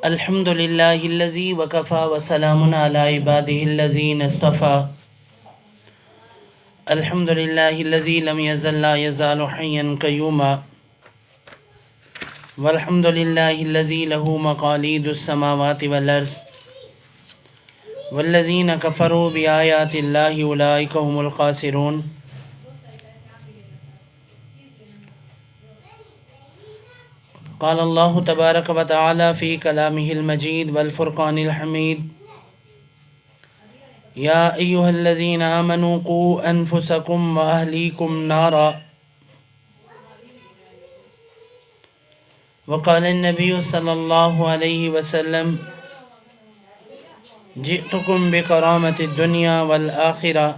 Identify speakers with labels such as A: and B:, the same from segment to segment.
A: الحمد للہ الذی وکفی وسلام علی عبادہ الذین اصطفی الحمد للہ الذی لم یزل لا یزال حیا قیوما والحمد للہ الذی لہ مقالید السماوات والارض والذین کفروا بآیات اللہ اولئک هم الخاسرون۔ قال اللہ تبارک و تعالی فی کلامہ المجید والفرقان الحمید یا ایہا الذین آمنوا قوا انفسکم واہلیکم نارا۔ وقال النبی صلی اللہ علیہ وسلم جئتکم بکرامت الدنیا والآخرہ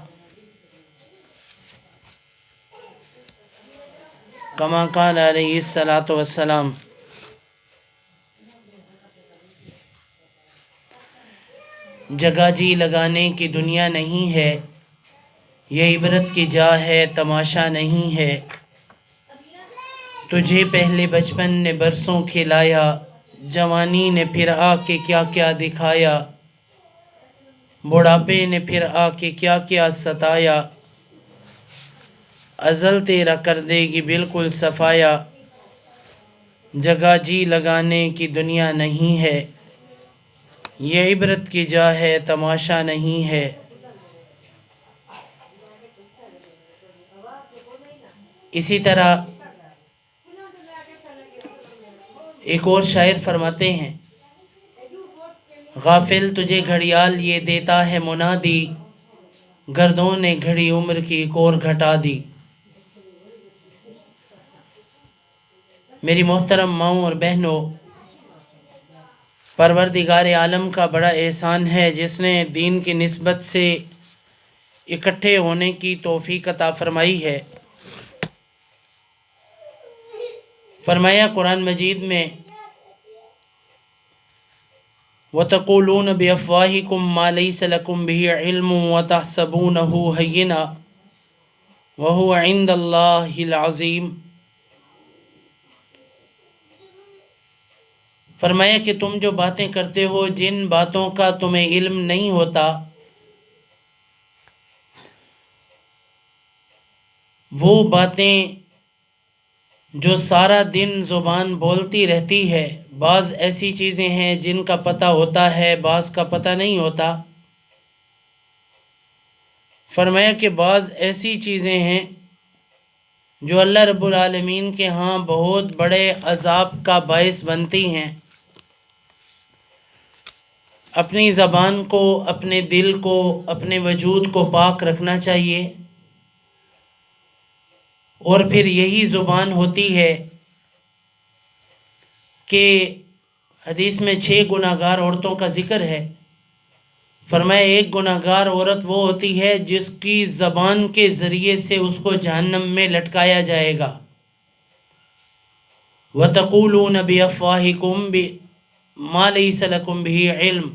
A: کما قال علیہ الصلاۃ والسلام۔ جگہ جی لگانے کی دنیا نہیں ہے، یہ عبرت کی جا ہے تماشا نہیں ہے۔ تجھے پہلے بچپن نے برسوں کھلایا، جوانی نے پھر آ کے کیا کیا دکھایا، بڑھاپے نے پھر آ کے کیا کیا ستایا۔ ازل تیرا کر دے گی بالکل صفایا، جگہ جی لگانے کی دنیا نہیں ہے، یہ عبرت کی جا ہے تماشا نہیں ہے۔ اسی طرح ایک اور شاعر فرماتے ہیں، غافل تجھے گھڑیال یہ دیتا ہے منادی، گردوں نے گھڑی عمر کی ایک اور گھٹا دی۔ میری محترم ماؤں اور بہنوں، پروردگار عالم کا بڑا احسان ہے جس نے دین کی نسبت سے اکٹھے ہونے کی توفیق عطا فرمائی ہے۔ فرمایا قرآن مجید میں وَتَقُولُونَ بِأَفْوَاهِكُم مَّا لَيْسَ لَكُم بِهِ عِلْمٌ وَتَحْسَبُونَهُ هَيِّنًا وَهُوَ عِندَ اللَّهِ الْعَظِيمُ۔ فرمایا کہ تم جو باتیں کرتے ہو، جن باتوں کا تمہیں علم نہیں ہوتا، وہ باتیں جو سارا دن زبان بولتی رہتی ہے، بعض ایسی چیزیں ہیں جن کا پتہ ہوتا ہے، بعض کا پتہ نہیں ہوتا۔ فرمایا کہ بعض ایسی چیزیں ہیں جو اللہ رب العالمین کے ہاں بہت بڑے عذاب کا باعث بنتی ہیں۔ اپنی زبان کو، اپنے دل کو، اپنے وجود کو پاک رکھنا چاہیے، اور پھر یہی زبان ہوتی ہے کہ حدیث میں 6 گناہ گار عورتوں کا ذکر ہے۔ فرمایا ایک گناہ گار عورت وہ ہوتی ہے جس کی زبان کے ذریعے سے اس کو جہنم میں لٹکایا جائے گا۔ وَتَقُولُونَ بِأَفْوَاهِكُم مَّا لَيْسَ لَكُم بِهِ عِلْمٌ۔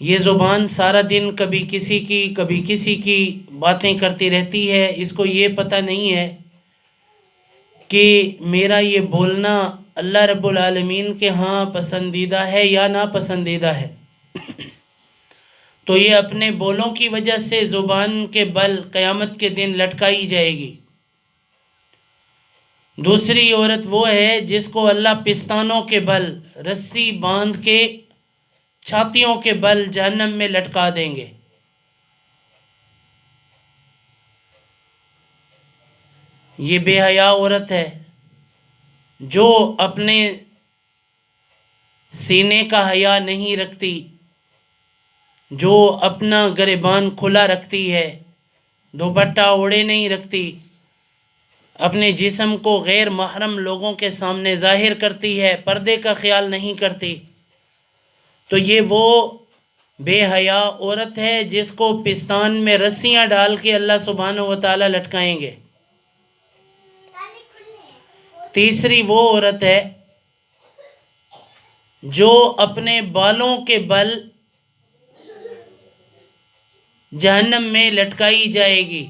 A: یہ زبان سارا دن کبھی کسی کی کبھی کسی کی باتیں کرتی رہتی ہے، اس کو یہ پتہ نہیں ہے کہ میرا یہ بولنا اللہ رب العالمین کے ہاں پسندیدہ ہے یا ناپسندیدہ ہے۔ تو یہ اپنے بولوں کی وجہ سے زبان کے بل قیامت کے دن لٹکائی جائے گی۔ دوسری عورت وہ ہے جس کو اللہ پستانوں کے بل رسی باندھ کے چھاتیوں کے بل جہنم میں لٹکا دیں گے۔ یہ بے حیا عورت ہے جو اپنے سینے کا حیا نہیں رکھتی، جو اپنا گریبان کھلا رکھتی ہے، دوپٹہ اوڑھے نہیں رکھتی، اپنے جسم کو غیر محرم لوگوں کے سامنے ظاہر کرتی ہے، پردے کا خیال نہیں کرتی، تو یہ وہ بے حیا عورت ہے جس کو پستان میں رسیاں ڈال کے اللہ سبحانہ و تعالی لٹکائیں گے۔ تیسری وہ عورت ہے جو اپنے بالوں کے بل جہنم میں لٹکائی جائے گی۔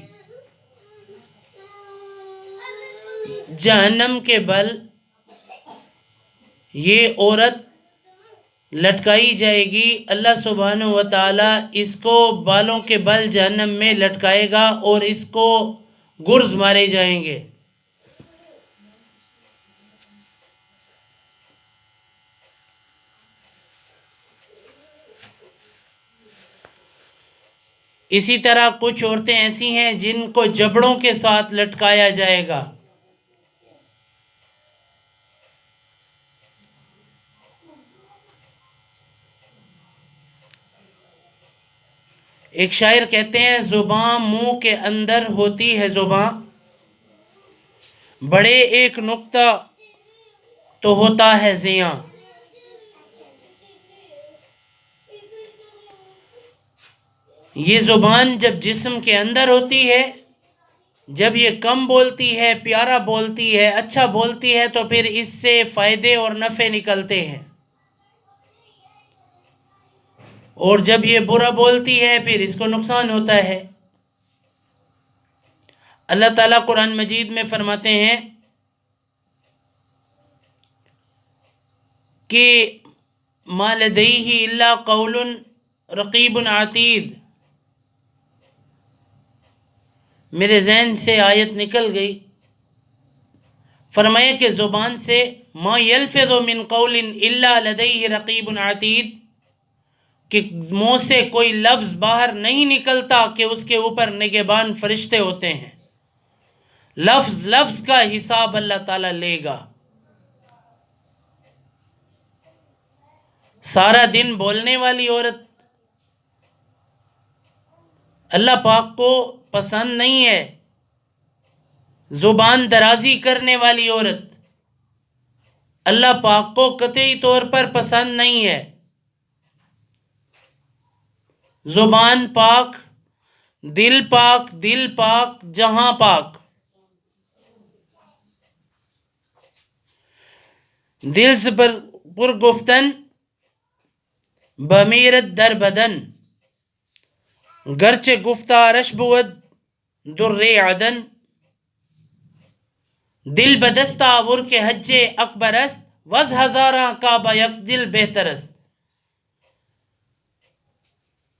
A: جہنم کے بل یہ عورت لٹکائی جائے گی، اللہ سبحانہ و تعالیٰ اس کو بالوں کے بل جہنم میں لٹکائے گا اور اس کو گرز مارے جائیں گے۔ اسی طرح کچھ عورتیں ایسی ہیں جن کو جبڑوں کے ساتھ لٹکایا جائے گا۔ ایک شاعر کہتے ہیں زباں منہ کے اندر ہوتی ہے زباں، بڑے ایک نکتہ تو ہوتا ہے زیاں۔ یہ زبان جب جسم کے اندر ہوتی ہے، جب یہ کم بولتی ہے، پیارا بولتی ہے، اچھا بولتی ہے، تو پھر اس سے فائدے اور نفع نکلتے ہیں، اور جب یہ برا بولتی ہے پھر اس کو نقصان ہوتا ہے۔ اللہ تعالیٰ قرآن مجید میں فرماتے ہیں کہ ما لدیہ الا قول رقیب عتید۔ میرے ذہن سے آیت نکل گئی، فرمایا کہ زبان سے ما یلفظ من قول الا لدیہ رقیب عتید، کہ منہ سے کوئی لفظ باہر نہیں نکلتا کہ اس کے اوپر نگہبان فرشتے ہوتے ہیں۔ لفظ لفظ کا حساب اللہ تعالیٰ لے گا۔ سارا دن بولنے والی عورت اللہ پاک کو پسند نہیں ہے، زبان درازی کرنے والی عورت اللہ پاک کو قطعی طور پر پسند نہیں ہے۔ زبان پاک، دل پاک، دل پاک، جہاں پاک۔ دل سے پر گفتن بمیرت در بدن، گرچہ گفتارش بود در عدن۔ دل بدست آور کے حج اکبر است، وز ہزاراں کعبہ یک دل بہتر است۔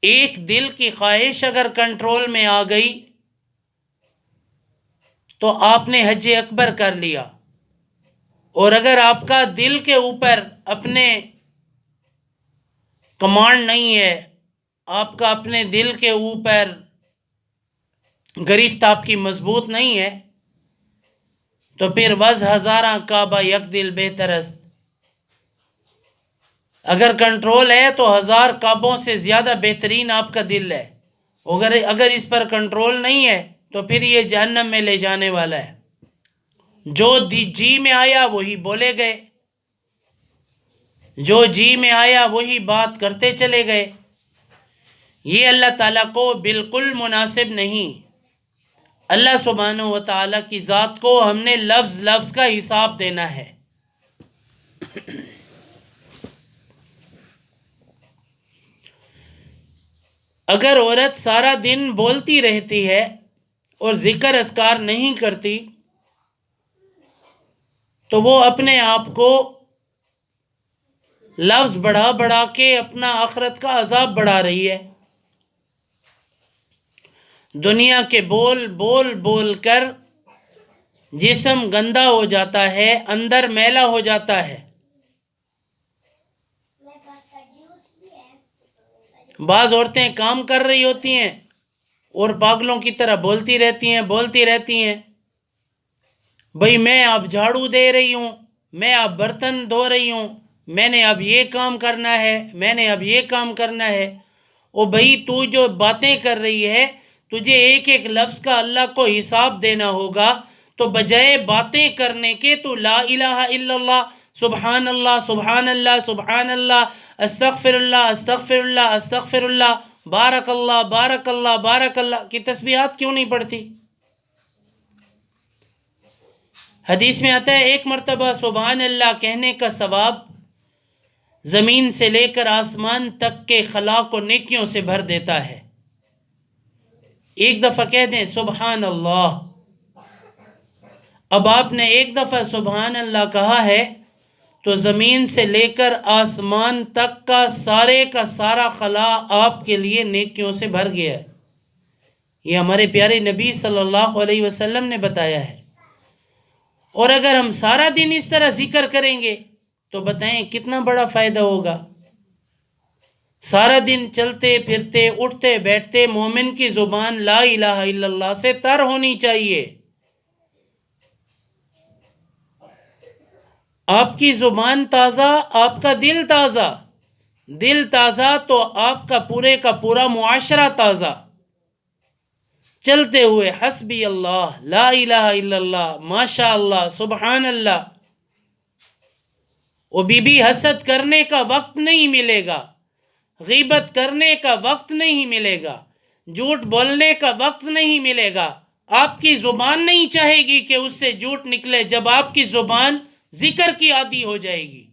A: ایک دل کی خواہش اگر کنٹرول میں آ گئی تو آپ نے حج اکبر کر لیا، اور اگر آپ کا دل کے اوپر اپنے کمانڈ نہیں ہے، آپ کا اپنے دل کے اوپر گرفت آپ کی مضبوط نہیں ہے، تو پھر وز ہزاراں کعبہ یک دل بہتر است۔ اگر کنٹرول ہے تو ہزار کعبوں سے زیادہ بہترین آپ کا دل ہے، اگر اس پر کنٹرول نہیں ہے تو پھر یہ جہنم میں لے جانے والا ہے۔ جو جی میں آیا وہی بولے گئے، جو جی میں آیا وہی بات کرتے چلے گئے، یہ اللہ تعالیٰ کو بالکل مناسب نہیں۔ اللہ سبحانہ و تعالیٰ کی ذات کو ہم نے لفظ لفظ کا حساب دینا ہے۔ اگر عورت سارا دن بولتی رہتی ہے اور ذکر اذکار نہیں کرتی تو وہ اپنے آپ کو لفظ بڑھا بڑھا کے اپنا آخرت کا عذاب بڑھا رہی ہے۔ دنیا کے بول بول بول کر جسم گندا ہو جاتا ہے، اندر میلا ہو جاتا ہے۔ بعض عورتیں کام کر رہی ہوتی ہیں اور پاگلوں کی طرح بولتی رہتی ہیں، بھئی میں اب جھاڑو دے رہی ہوں، میں اب برتن دھو رہی ہوں، میں نے اب یہ کام کرنا ہے، میں نے اب یہ کام کرنا ہے۔ او بھئی تو جو باتیں کر رہی ہے، تجھے ایک ایک لفظ کا اللہ کو حساب دینا ہوگا، تو بجائے باتیں کرنے کے تو لا الہ الا اللہ، سبحان اللہ سبحان اللہ سبحان اللہ، استغفر اللہ استغفر اللہ استغفر اللہ، بارک اللہ بارک اللہ بارک اللہ کی تسبیحات کیوں نہیں پڑھتی؟ حدیث میں آتا ہے ایک مرتبہ سبحان اللہ کہنے کا ثواب زمین سے لے کر آسمان تک کے خلا کو نیکیوں سے بھر دیتا ہے۔ ایک دفعہ کہہ دیں سبحان اللہ۔ اب آپ نے ایک دفعہ سبحان اللہ کہا ہے تو زمین سے لے کر آسمان تک کا سارا خلا آپ کے لیے نیکیوں سے بھر گیا ہے۔ یہ ہمارے پیارے نبی صلی اللہ علیہ وسلم نے بتایا ہے۔ اور اگر ہم سارا دن اس طرح ذکر کریں گے تو بتائیں کتنا بڑا فائدہ ہوگا۔ سارا دن چلتے پھرتے اٹھتے بیٹھتے مومن کی زبان لا الہ الا اللہ سے تر ہونی چاہیے۔ آپ کی زبان تازہ، آپ کا دل تازہ، دل تازہ تو آپ کا پورے کا پورا معاشرہ تازہ۔ چلتے ہوئے حسبی اللہ، لا الہ الا اللہ، ماشاء اللہ، سبحان اللہ۔ وہ بی حسد کرنے کا وقت نہیں ملے گا، غیبت کرنے کا وقت نہیں ملے گا، جھوٹ بولنے کا وقت نہیں ملے گا۔ آپ کی زبان نہیں چاہے گی کہ اس سے جھوٹ نکلے جب آپ کی زبان ذکر کی عادی ہو جائے گی۔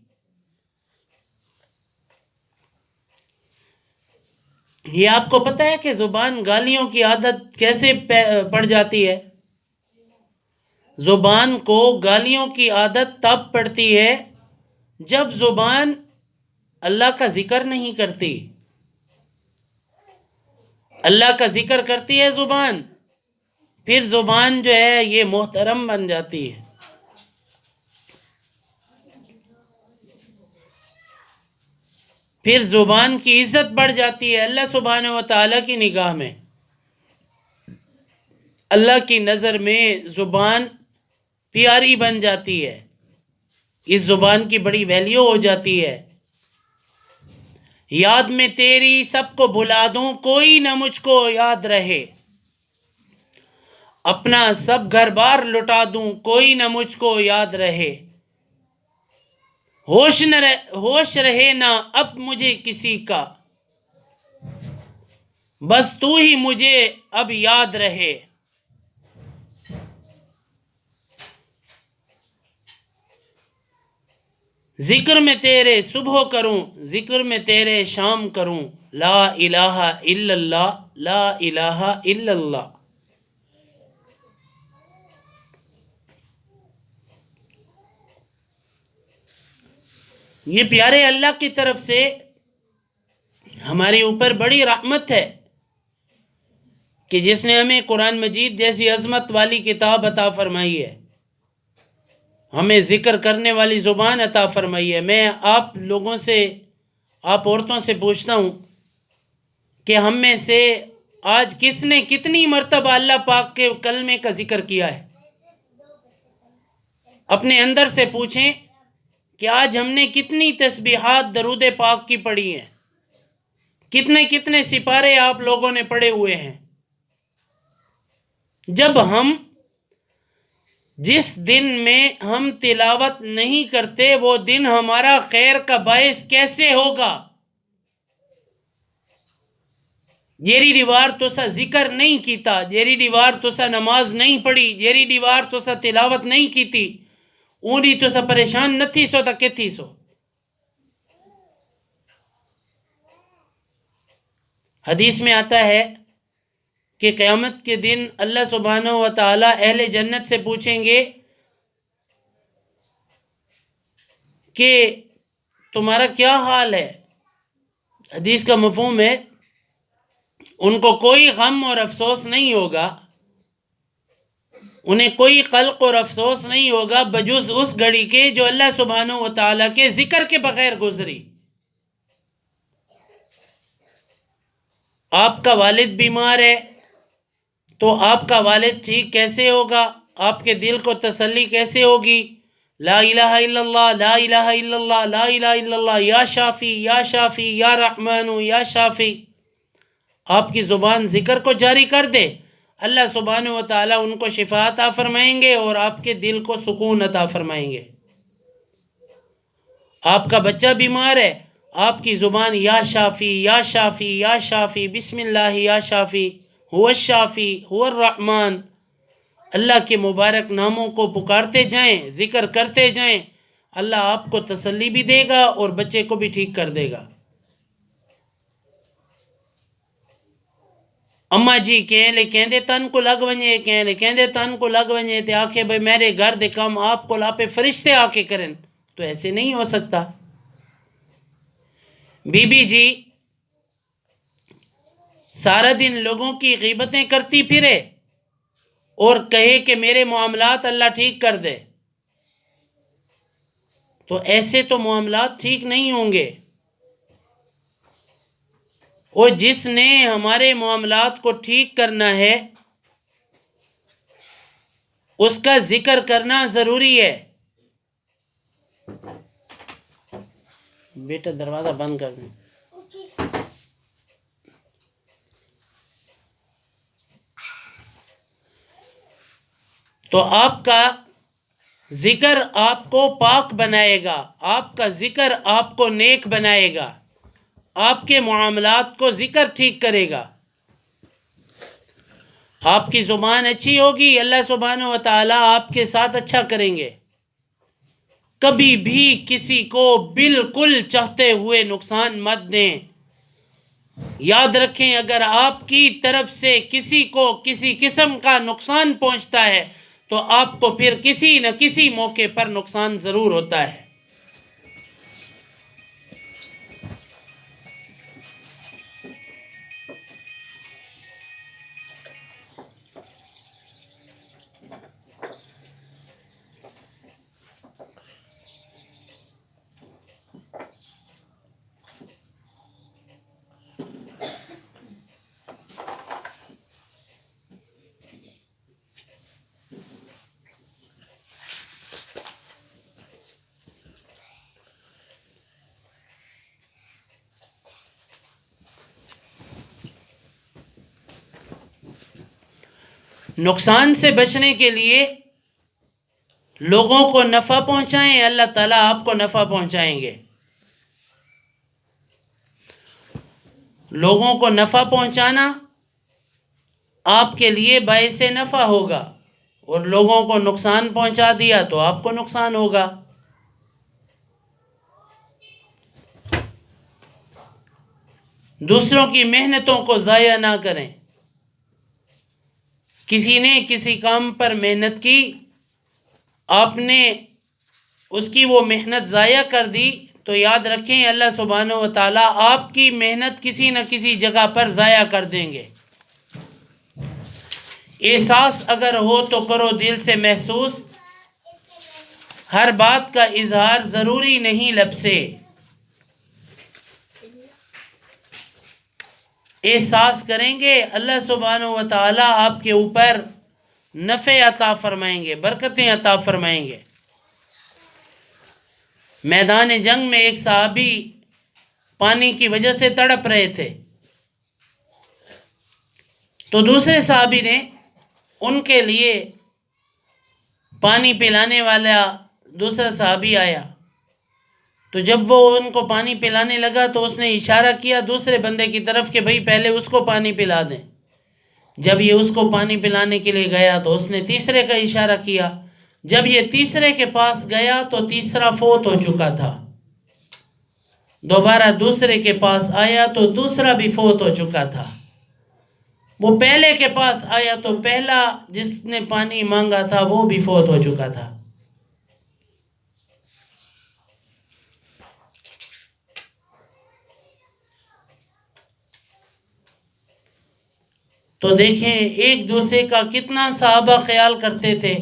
A: یہ آپ کو پتہ ہے کہ زبان گالیوں کی عادت کیسے پڑ جاتی ہے؟ زبان کو گالیوں کی عادت تب پڑتی ہے جب زبان اللہ کا ذکر نہیں کرتی۔ اللہ کا ذکر کرتی ہے زبان، پھر زبان جو ہے یہ محترم بن جاتی ہے۔ پھر زبان کی عزت بڑھ جاتی ہے اللہ سبحانہ و تعالیٰ کی نگاہ میں۔ اللہ کی نظر میں زبان پیاری بن جاتی ہے، اس زبان کی بڑی ویلیو ہو جاتی ہے۔ یاد میں تیری سب کو بھلا دوں، کوئی نہ مجھ کو یاد رہے، اپنا سب گھر بار لٹا دوں، کوئی نہ مجھ کو یاد رہے، ہوش رہے نہ اب مجھے کسی کا، بس تو ہی مجھے اب یاد رہے۔ ذکر میں تیرے صبح کروں، ذکر میں تیرے شام کروں، لا الہ الا اللہ، لا الہ الا اللہ۔ یہ پیارے اللہ کی طرف سے ہمارے اوپر بڑی رحمت ہے کہ جس نے ہمیں قرآن مجید جیسی عظمت والی کتاب عطا فرمائی ہے، ہمیں ذکر کرنے والی زبان عطا فرمائی ہے۔ میں آپ لوگوں سے، آپ عورتوں سے پوچھتا ہوں کہ ہم میں سے آج کس نے کتنی مرتبہ اللہ پاک کے کلمے کا ذکر کیا ہے؟ اپنے اندر سے پوچھیں کہ آج ہم نے کتنی تسبیحات درود پاک کی پڑھی ہیں، کتنے کتنے سپارے آپ لوگوں نے پڑھے ہوئے ہیں۔ جس دن میں ہم تلاوت نہیں کرتے وہ دن ہمارا خیر کا باعث کیسے ہوگا؟ جیری دیوار تو سا ذکر نہیں کیتا، جیری دیوار تو سا نماز نہیں پڑھی، جیری دیوار تو سا تلاوت نہیں کیتی، اونی تو سا پریشان نہ تھی سو تا کہ تھی سو۔ حدیث میں آتا ہے کہ قیامت کے دن اللہ سبحانہ و تعالی اہل جنت سے پوچھیں گے کہ تمہارا کیا حال ہے؟ حدیث کا مفہوم ہے ان کو کوئی غم اور افسوس نہیں ہوگا، انہیں کوئی قلق اور افسوس نہیں ہوگا بجز اس گھڑی کے جو اللہ سبحانہ و تعالیٰ کے ذکر کے بغیر گزری۔ آپ کا والد بیمار ہے تو آپ کا والد ٹھیک کیسے ہوگا؟ آپ کے دل کو تسلی کیسے ہوگی؟ لا الہ الا اللہ، لا الہ الا اللہ، لا الہ الا اللہ، یا شافی یا شافی یا رحمان یا شافی۔ آپ کی زبان ذکر کو جاری کر دے، اللہ سبحانہ و تعالیٰ ان کو شفا عطا فرمائیں گے اور آپ کے دل کو سکون عطا فرمائیں گے۔ آپ کا بچہ بیمار ہے، آپ کی زبان یا شافی یا شافی یا شافی، بسم اللہ یا شافی، هو الشافی هو الرحمن، اللہ کے مبارک ناموں کو پکارتے جائیں، ذکر کرتے جائیں، اللہ آپ کو تسلی بھی دے گا اور بچے کو بھی ٹھیک کر دے گا۔ اماں جی کہندے تن کو لگ ونجے، کہندے تن کو لگ ونجے تے آکھے بھئی میرے گھر دے کام آپ کو لاپے فرشتے آ کے کرن، تو ایسے نہیں ہو سکتا۔ بی بی جی سارا دن لوگوں کی غیبتیں کرتی پھرے اور کہے کہ میرے معاملات اللہ ٹھیک کر دے، تو ایسے تو معاملات ٹھیک نہیں ہوں گے۔ اور جس نے ہمارے معاملات کو ٹھیک کرنا ہے اس کا ذکر کرنا ضروری ہے۔ بیٹا دروازہ بند کر دیں۔ تو آپ کا ذکر آپ کو پاک بنائے گا، آپ کا ذکر آپ کو نیک بنائے گا، آپ کے معاملات کو ذکر ٹھیک کرے گا۔ آپ کی زبان اچھی ہوگی، اللہ سبحانہ و تعالیٰ آپ کے ساتھ اچھا کریں گے۔ کبھی بھی کسی کو بالکل چاہتے ہوئے نقصان مت دیں۔ یاد رکھیں اگر آپ کی طرف سے کسی کو کسی قسم کا نقصان پہنچتا ہے تو آپ کو پھر کسی نہ کسی موقع پر نقصان ضرور ہوتا ہے۔ نقصان سے بچنے کے لیے لوگوں کو نفع پہنچائیں، اللہ تعالیٰ آپ کو نفع پہنچائیں گے۔ لوگوں کو نفع پہنچانا آپ کے لیے باعث نفع ہوگا، اور لوگوں کو نقصان پہنچا دیا تو آپ کو نقصان ہوگا۔ دوسروں کی محنتوں کو ضائع نہ کریں۔ کسی نے کسی کام پر محنت کی، آپ نے اس کی وہ محنت ضائع کر دی، تو یاد رکھیں اللہ سبحانہ و تعالیٰ آپ کی محنت کسی نہ کسی جگہ پر ضائع کر دیں گے۔ احساس اگر ہو تو کرو دل سے محسوس، ہر بات کا اظہار ضروری نہیں لب سے۔ احساس کریں گے اللہ سبحانہ و تعالیٰ آپ کے اوپر نفع عطا فرمائیں گے، برکتیں عطا فرمائیں گے۔ میدان جنگ میں ایک صحابی پانی کی وجہ سے تڑپ رہے تھے، تو دوسرے صحابی نے ان کے لیے پانی پلانے والا دوسرا صحابی آیا، تو جب وہ ان کو پانی پلانے لگا تو اس نے اشارہ کیا دوسرے بندے کی طرف کہ بھائی پہلے اس کو پانی پلا دیں۔ جب یہ اس کو پانی پلانے کے لیے گیا تو اس نے تیسرے کا اشارہ کیا، جب یہ تیسرے کے پاس گیا تو تیسرا فوت ہو چکا تھا۔ دوبارہ دوسرے کے پاس آیا تو دوسرا بھی فوت ہو چکا تھا۔ وہ پہلے کے پاس آیا تو پہلا جس نے پانی مانگا تھا وہ بھی فوت ہو چکا تھا۔ تو دیکھیں ایک دوسرے کا کتنا صحابہ خیال کرتے تھے،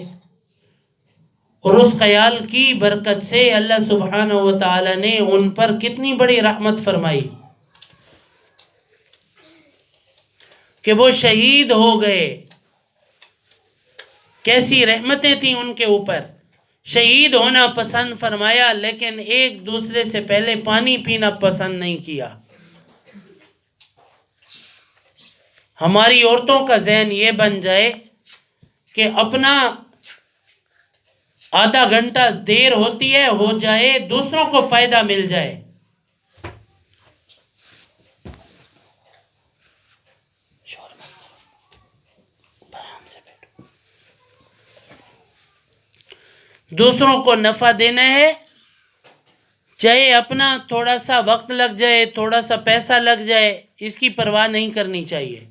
A: اور اس خیال کی برکت سے اللہ سبحانہ و تعالی نے ان پر کتنی بڑی رحمت فرمائی کہ وہ شہید ہو گئے۔ کیسی رحمتیں تھیں ان کے اوپر۔ شہید ہونا پسند فرمایا لیکن ایک دوسرے سے پہلے پانی پینا پسند نہیں کیا۔ ہماری عورتوں کا ذہن یہ بن جائے کہ اپنا آدھا گھنٹہ دیر ہوتی ہے ہو جائے، دوسروں کو فائدہ مل جائے۔ دوسروں کو نفع دینا ہے، چاہے اپنا تھوڑا سا وقت لگ جائے، تھوڑا سا پیسہ لگ جائے، اس کی پرواہ نہیں کرنی چاہیے۔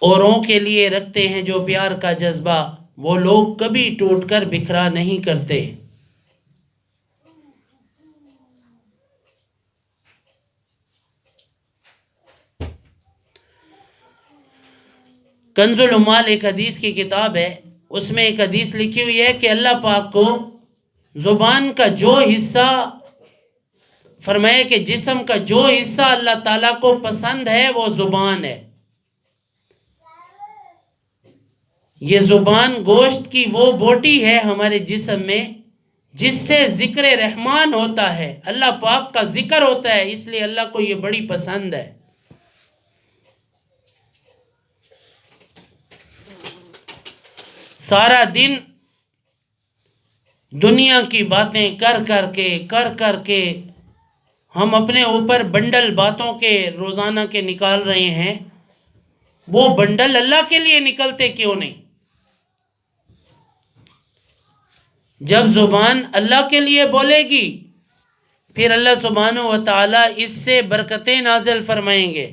A: اوروں کے لیے رکھتے ہیں جو پیار کا جذبہ، وہ لوگ کبھی ٹوٹ کر بکھرا نہیں کرتے۔ کنز العمال ایک حدیث کی کتاب ہے، اس میں ایک حدیث لکھی ہوئی ہے کہ اللہ پاک کو زبان کا جو حصہ، فرمایا کہ جسم کا جو حصہ اللہ تعالیٰ کو پسند ہے وہ زبان ہے۔ یہ زبان گوشت کی وہ بوٹی ہے ہمارے جسم میں جس سے ذکر رحمان ہوتا ہے، اللہ پاک کا ذکر ہوتا ہے، اس لیے اللہ کو یہ بڑی پسند ہے۔ سارا دن دنیا کی باتیں کر کے ہم اپنے اوپر بنڈل باتوں کے روزانہ کے نکال رہے ہیں، وہ بنڈل اللہ کے لیے نکلتے کیوں نہیں؟ جب زبان اللہ کے لیے بولے گی پھر اللہ سبحانہ و تعالیٰ اس سے برکتیں نازل فرمائیں گے۔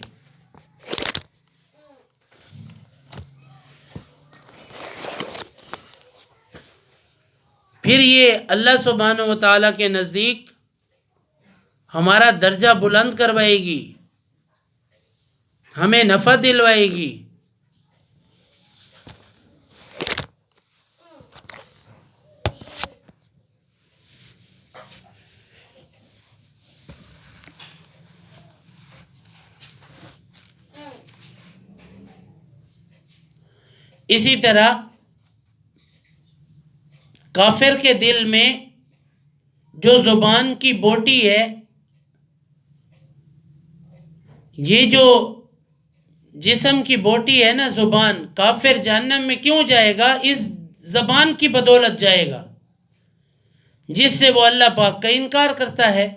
A: پھر یہ اللہ سبحانہ و تعالیٰ کے نزدیک ہمارا درجہ بلند کروائے گی، ہمیں نفع دلوائے گی۔ اسی طرح کافر کے دل میں جو زبان کی بوٹی ہے، یہ جو جسم کی بوٹی ہے نا زبان، کافر جہنم میں کیوں جائے گا؟ اس زبان کی بدولت جائے گا جس سے وہ اللہ پاک کا انکار کرتا ہے۔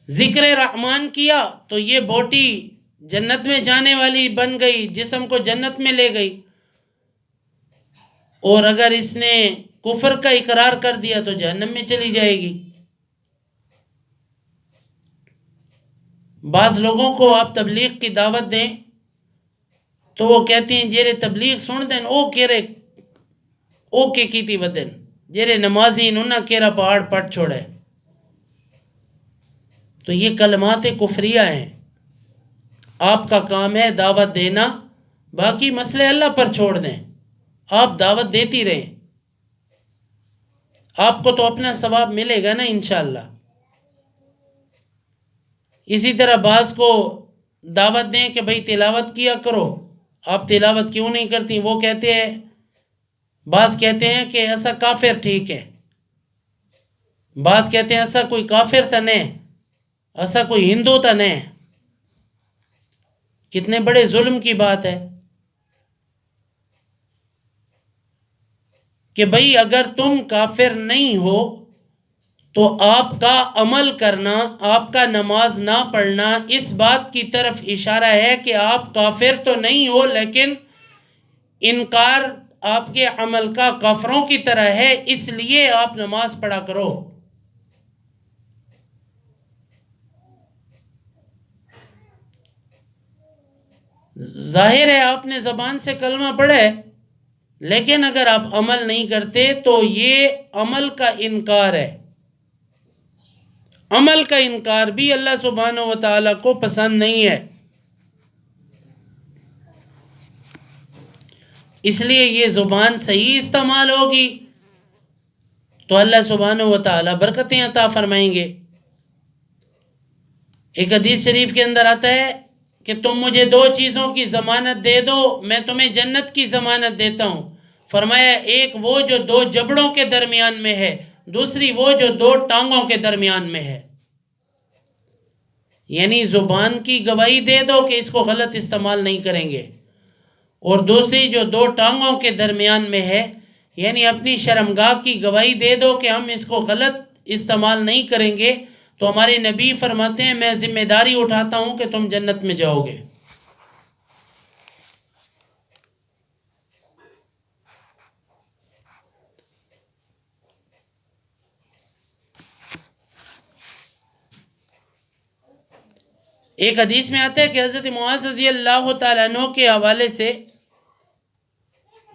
A: ذکر رحمان کیا تو یہ بوٹی جنت میں جانے والی بن گئی، جسم کو جنت میں لے گئی، اور اگر اس نے کفر کا اقرار کر دیا تو جہنم میں چلی جائے گی۔ بعض لوگوں کو آپ تبلیغ کی دعوت دیں تو وہ کہتے ہیں جیرے تبلیغ سن دیں او کے کیتی ودن، جیرے نمازی انہوں کیرا پہاڑ پٹ چھوڑے۔ تو یہ کلمات کفریہ ہیں۔ آپ کا کام ہے دعوت دینا، باقی مسئلے اللہ پر چھوڑ دیں، آپ دعوت دیتی رہیں، آپ کو تو اپنا ثواب ملے گا نا انشاءاللہ۔ اسی طرح بعض کو دعوت دیں کہ بھئی تلاوت کیا کرو، آپ تلاوت کیوں نہیں کرتی؟ وہ کہتے ہیں، بعض کہتے ہیں کہ ایسا کافر ٹھیک ہے، بعض کہتے ہیں ایسا کوئی کافر تا نہیں، ایسا کوئی ہندو تا نہیں۔ کتنے بڑے ظلم کی بات ہے کہ بھئی اگر تم کافر نہیں ہو تو آپ کا عمل کرنا، آپ کا نماز نہ پڑھنا اس بات کی طرف اشارہ ہے کہ آپ کافر تو نہیں ہو، لیکن انکار آپ کے عمل کا کافروں کی طرح ہے، اس لیے آپ نماز پڑھا کرو۔ ظاہر ہے آپ نے زبان سے کلمہ پڑھا ہے، لیکن اگر آپ عمل نہیں کرتے تو یہ عمل کا انکار ہے۔ عمل کا انکار بھی اللہ سبحانہ و تعالیٰ کو پسند نہیں ہے، اس لیے یہ زبان صحیح استعمال ہوگی تو اللہ سبحانہ و تعالیٰ برکتیں عطا فرمائیں گے۔ ایک حدیث شریف کے اندر آتا ہے کہ تم مجھے 2 چیزوں کی ضمانت دے دو، میں تمہیں جنت کی ضمانت دیتا ہوں۔ فرمایا ایک وہ جو 2 جبڑوں کے درمیان میں ہے، دوسری وہ جو 2 ٹانگوں کے درمیان میں ہے۔ یعنی زبان کی گواہی دے دو کہ اس کو غلط استعمال نہیں کریں گے، اور دوسری جو 2 ٹانگوں کے درمیان میں ہے، یعنی اپنی شرمگاہ کی گواہی دے دو کہ ہم اس کو غلط استعمال نہیں کریں گے، تو ہمارے نبی فرماتے ہیں میں ذمہ داری اٹھاتا ہوں کہ تم جنت میں جاؤ گے۔ ایک حدیث میں آتا ہے کہ حضرت معاذ رضی اللہ تعالیٰ عنہ کے حوالے سے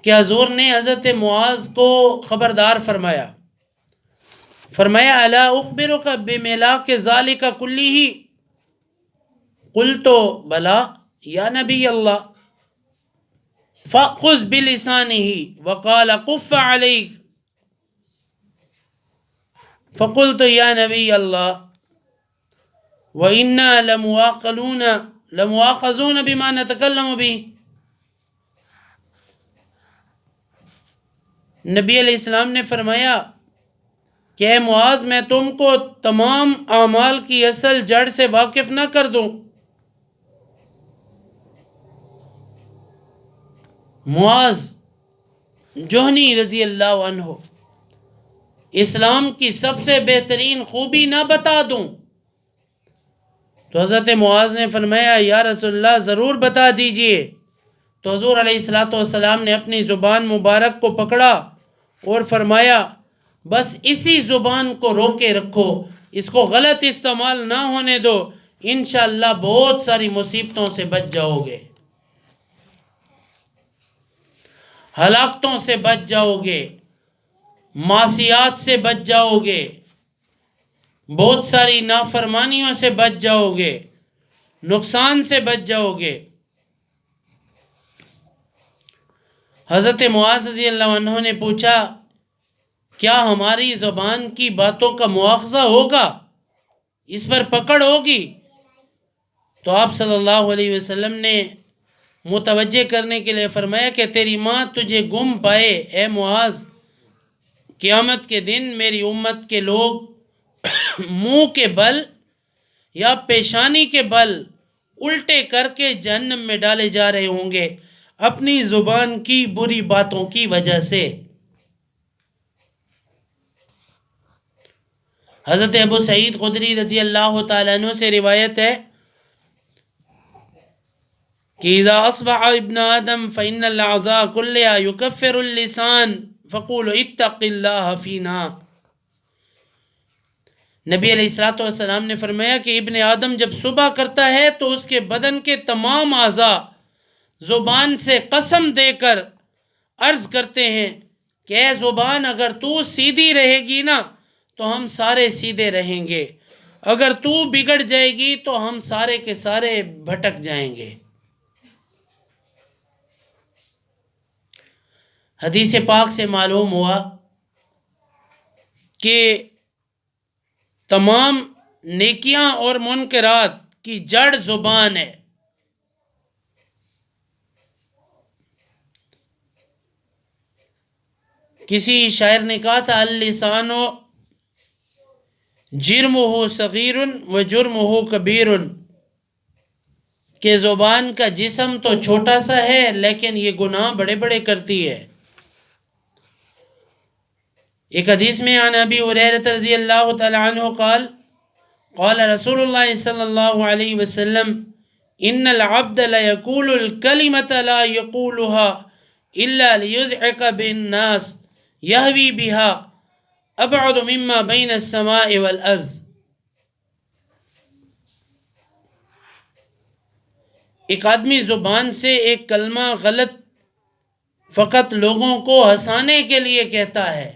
A: کہ حضور نے حضرت معاذ کو خبردار فرمایا، الا اخبرک بملاک ذالک کلہ، قلت بلا یا نبی اللہ، فَأْخُذْ بِلِسَانِهِ وَقَالَ كُفَّ عَلَيْكَ فَقُلْتُ يَا نَبِيَّ اللَّهِ وَإِنَّا لَمُؤَاخَذُونَ بِمَا نَتَكَلَّمُ بِهِ۔ نبی علیہ السلام نے فرمایا کہ اے معاذ، میں تم کو تمام اعمال کی اصل جڑ سے واقف نہ کر دوں؟ معاذ جوہنی رضی اللہ عنہ اسلام کی سب سے بہترین خوبی نہ بتا دوں؟ تو حضرت معاذ نے فرمایا یا رسول اللہ ضرور بتا دیجئے۔ تو حضور علیہ السلام نے اپنی زبان مبارک کو پکڑا اور فرمایا بس اسی زبان کو روکے رکھو، اس کو غلط استعمال نہ ہونے دو، انشاءاللہ بہت ساری مصیبتوں سے بچ جاؤ گے، ہلاکتوں سے بچ جاؤ گے، معصیات سے بچ جاؤ گے، بہت ساری نافرمانیوں سے بچ جاؤ گے، نقصان سے بچ جاؤ گے۔ حضرت معاذ رضی اللہ عنہ نے پوچھا کیا ہماری زبان کی باتوں کا مواخذہ ہوگا، اس پر پکڑ ہوگی؟ تو آپ صلی اللہ علیہ وسلم نے متوجہ کرنے کے لیے فرمایا کہ تیری ماں تجھے گم پائے اے معاذ، قیامت کے دن میری امت کے لوگ منہ کے بل یا پیشانی کے بل الٹے کر کے جہنم میں ڈالے جا رہے ہوں گے اپنی زبان کی بری باتوں کی وجہ سے۔ حضرت ابو سعید خدری رضی اللہ تعالیٰ عنہ سے روایت ہے کہ اذا اصبح ابن آدم فإن الاعضاء كلها يكفر اللسان فقول اتق اللہ فینا۔ نبی علیہ السلام نے فرمایا کہ ابن آدم جب صبح کرتا ہے تو اس کے بدن کے تمام اعضاء زبان سے قسم دے کر عرض کرتے ہیں کہ اے زبان اگر تو سیدھی رہے گی نا تو ہم سارے سیدھے رہیں گے، اگر تو بگڑ جائے گی تو ہم سارے کے سارے بھٹک جائیں گے۔ حدیث پاک سے معلوم ہوا کہ تمام نیکیاں اور منکرات کی جڑ زبان ہے۔ کسی شاعر نے کہا تھا اللسان جرمہ صغیر و جرمہ کبیر، کہ زبان کا جسم تو چھوٹا سا ہے لیکن یہ گناہ بڑے بڑے کرتی ہے۔ ایک حدیث میں عن ابی ہریرہ رضی اللہ تعالی عنہ قال قال رسول اللہ صلی اللہ علیہ وسلم ان العبد لیقول الکلمۃ لا یقولها الا لیزعق بالناس یہوی بها ابعد مما بین السماء والارض۔ ایک آدمی زبان سے ایک کلمہ غلط فقط لوگوں کو ہنسانے کے لیے کہتا ہے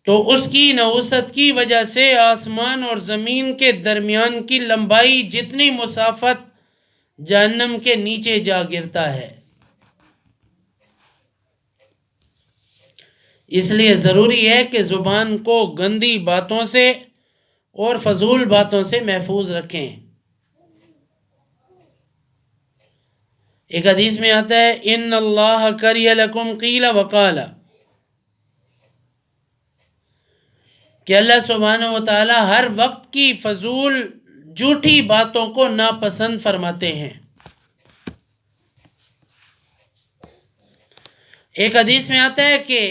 A: تو اس کی نحوست کی وجہ سے آسمان اور زمین کے درمیان کی لمبائی جتنی مسافت جہنم کے نیچے جا گرتا ہے۔ اس لیے ضروری ہے کہ زبان کو گندی باتوں سے اور فضول باتوں سے محفوظ رکھیں۔ ایک حدیث میں آتا ہے ان اللہ کریہ لکم قیل وقال، کہ اللہ سبحانہ و تعالی ہر وقت کی فضول جھوٹی باتوں کو ناپسند فرماتے ہیں۔ ایک حدیث میں آتا ہے کہ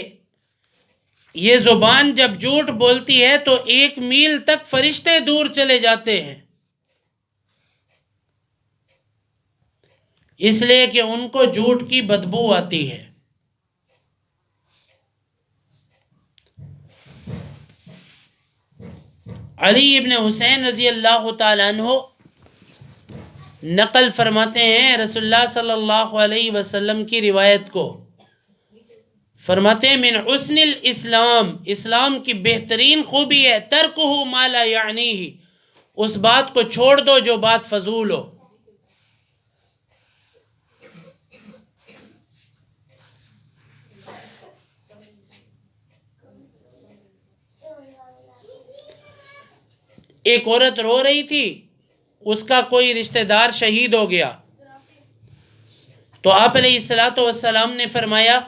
A: یہ زبان جب جھوٹ بولتی ہے تو 1 میل تک فرشتے دور چلے جاتے ہیں، اس لیے کہ ان کو جھوٹ کی بدبو آتی ہے۔ علی ابن حسین رضی اللہ تعالیٰ عنہ نقل فرماتے ہیں رسول اللہ صلی اللہ علیہ وسلم کی روایت کو، فرماتے ہیں من حسن الاسلام، اسلام کی بہترین خوبی ہے ترکہ ما لا یعنیہ، اس بات کو چھوڑ دو جو بات فضول ہو۔ ایک عورت رو رہی تھی، اس کا کوئی رشتہ دار شہید ہو گیا، تو آپ علیہ الصلوۃ والسلام نے فرمایا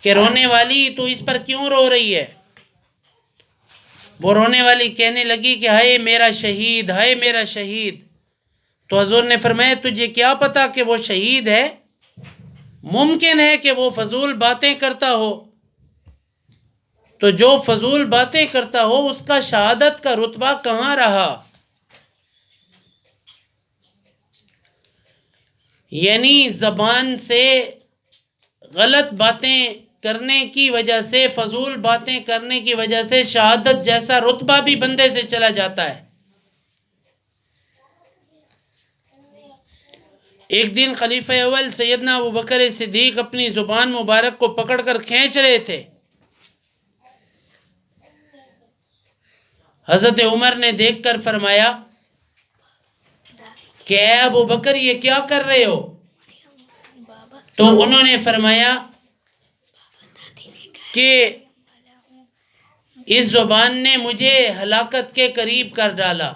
A: کہ رونے والی تو اس پر کیوں رو رہی ہے؟ وہ رونے والی کہنے لگی کہ ہائے میرا شہید، ہائے میرا شہید۔ تو حضور نے فرمایا تجھے کیا پتا کہ وہ شہید ہے؟ ممکن ہے کہ وہ فضول باتیں کرتا ہو، تو جو فضول باتیں کرتا ہو اس کا شہادت کا رتبہ کہاں رہا؟ یعنی زبان سے غلط باتیں کرنے کی وجہ سے، فضول باتیں کرنے کی وجہ سے شہادت جیسا رتبہ بھی بندے سے چلا جاتا ہے۔ ایک دن خلیفہ اول سیدنا ابوبکر صدیق اپنی زبان مبارک کو پکڑ کر کھینچ رہے تھے۔ حضرت عمر نے دیکھ کر فرمایا کہ اے ابوبکر یہ کیا کر رہے ہو؟ تو انہوں نے فرمایا کہ اس زبان نے مجھے ہلاکت کے قریب کر ڈالا۔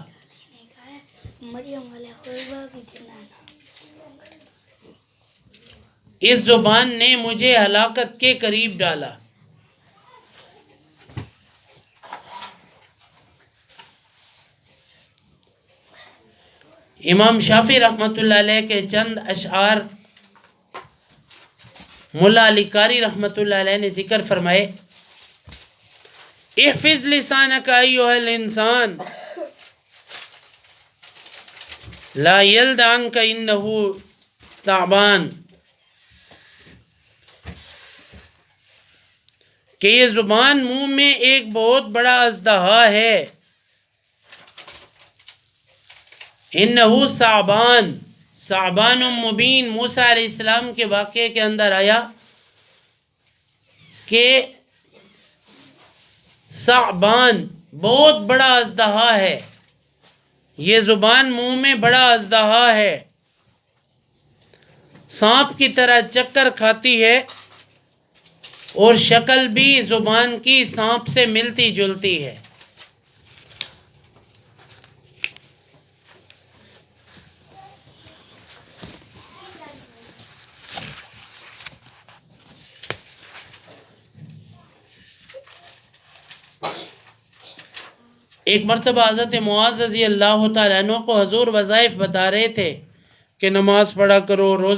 A: اس زبان نے مجھے ہلاکت کے قریب ڈالا۔ امام شافعی رحمۃ اللہ علیہ کے چند اشعار ملا علی قاری رحمۃ اللہ علیہ نے ذکر فرمائے، احفظ لسانک ایھا الانسان لا یلد عنک انہ تعبان، کہ یہ زبان منہ میں ایک بہت بڑا اژدہا ہے، انہو ثعبان، ثعبان مبین۔ موسیٰ علیہ السلام کے واقعے کے اندر آیا کہ ثعبان بہت بڑا اژدہا ہے، یہ زبان منہ میں بڑا اژدہا ہے، سانپ کی طرح چکر کھاتی ہے اور شکل بھی زبان کی سانپ سے ملتی جلتی ہے۔ ایک مرتبہ حضرت معاذ رضی اللہ تعالیٰ عنہ کو حضور وظائف بتا رہے تھے کہ نماز پڑھا کرو، روزہ